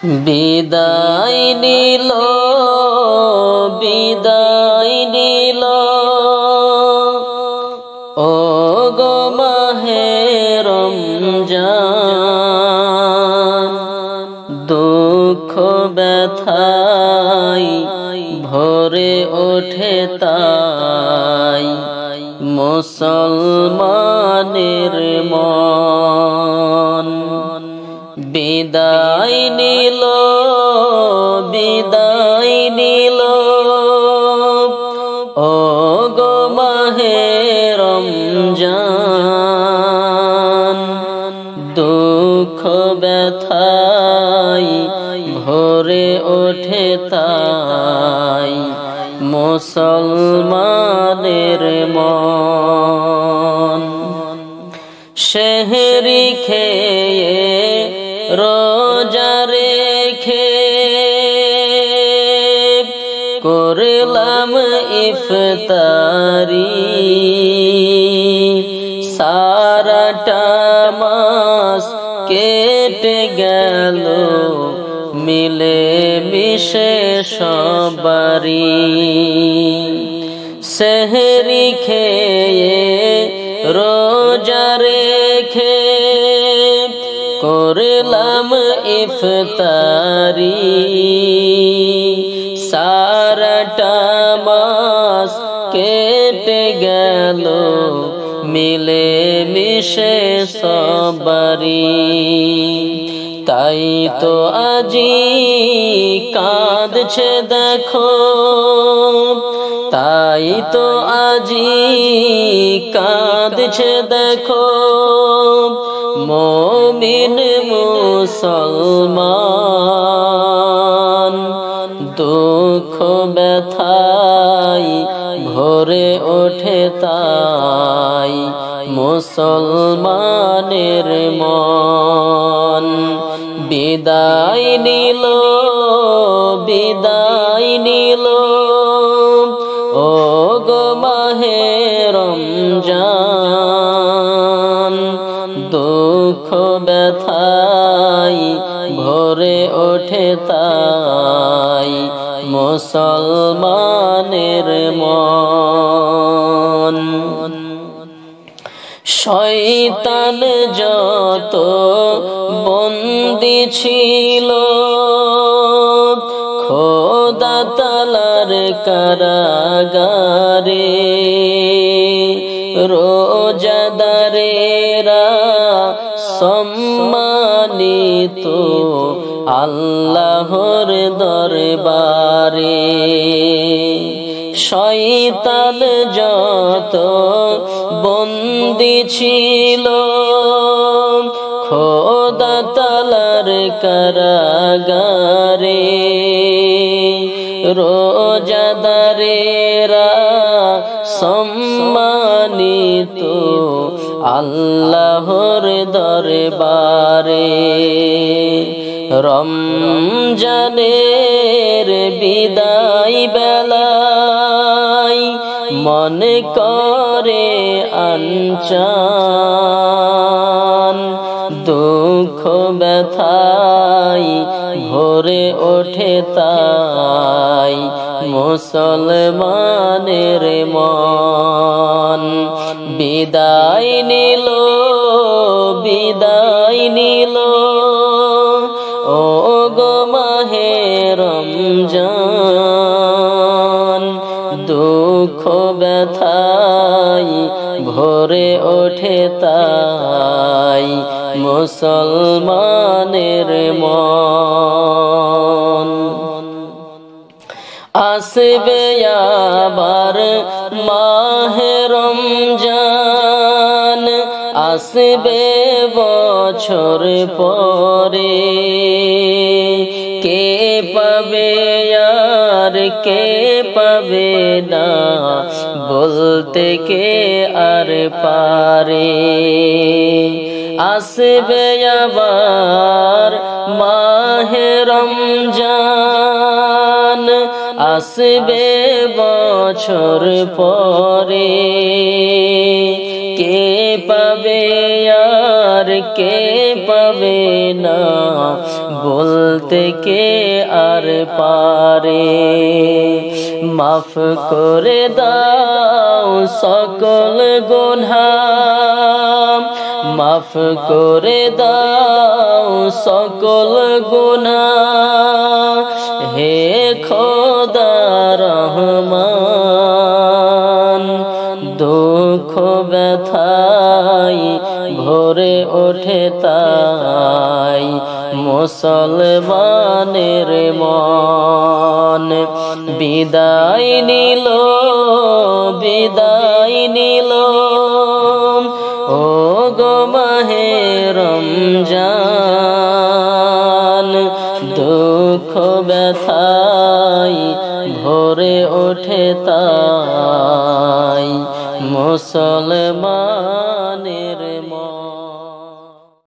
বিদায় নিল ও গো মাহে রমজান, দুঃখ ব্যথায় ভরে ওঠে তাই মুসলমানের মন। বিদায় নিল ও গো মাহে রমজান, দুঃখ ব্যথায় ভরে ওঠে তাই মুসলমানের মন। সেহরি খেয়ে রোজা রেখে করলাম ইফতারি, সারাটা মাস কেটে গেল মিলে মিশে সবারি। সেহরি খেয়ে রোজা রেখে করলাম ইফতারি, সারাটা মাস কেটে গেল মিলে মিশে সবারি। তাই তো আজি কাঁদছে দেখো, তাই তো আজি কাঁদছে দেখো মুমিন মুসলমান, দুঃখ ব্যথায় ভরে ওঠে তাই মুসলমানের মন। বিদায় নিল ও গো মাহে রমজান, দুঃখ ব্যথায় ভরে ওঠে তাই মুসলমানের মন। শয়তান যত বন্দী ছিল খোদা তাআলার কারাগারে, রোজাদারেরা সম্মানিত আল্লাহর দরবারে। শয়তান যত বন্দী ছিল খোদা তাআলার কারাগারে, রোজাদারেরা সম্মানিত আল্লাহর দরবারে। রমজানের বিদায় বেলায় মনে করে আনচান, দুঃখ ব্যথায় ভরে ওঠে তাই মুসলমানের মন। বিদায় নিল ও গো মাহে রমজান, দুঃখ ব্যথায় ভরে ওঠে তাই মুসলমানের মন। আসবে আবার মাহে রমজান, আসবে বছর পরে, কে পাবে আর কে পাবে না বলতে কে আর পারে। আসবে আবার মাহে রমজান, আসবে বছর পরে, কে পাবে আর কে পাবে না বলতে কে আর পারে। মাফ করে দাও সকল গুনাহ, মাফ করে দাও সকল গুনাহ, হে খোদা রহমান। দুঃখ ব্যথায় ভরে ওঠে তাই মুসলমানের মন। বিদায় নিল, বিদায় নিল ও গো মাহে রমজান। দুঃখ ব্যথায় ভরে ওঠে তাই মুসলমান।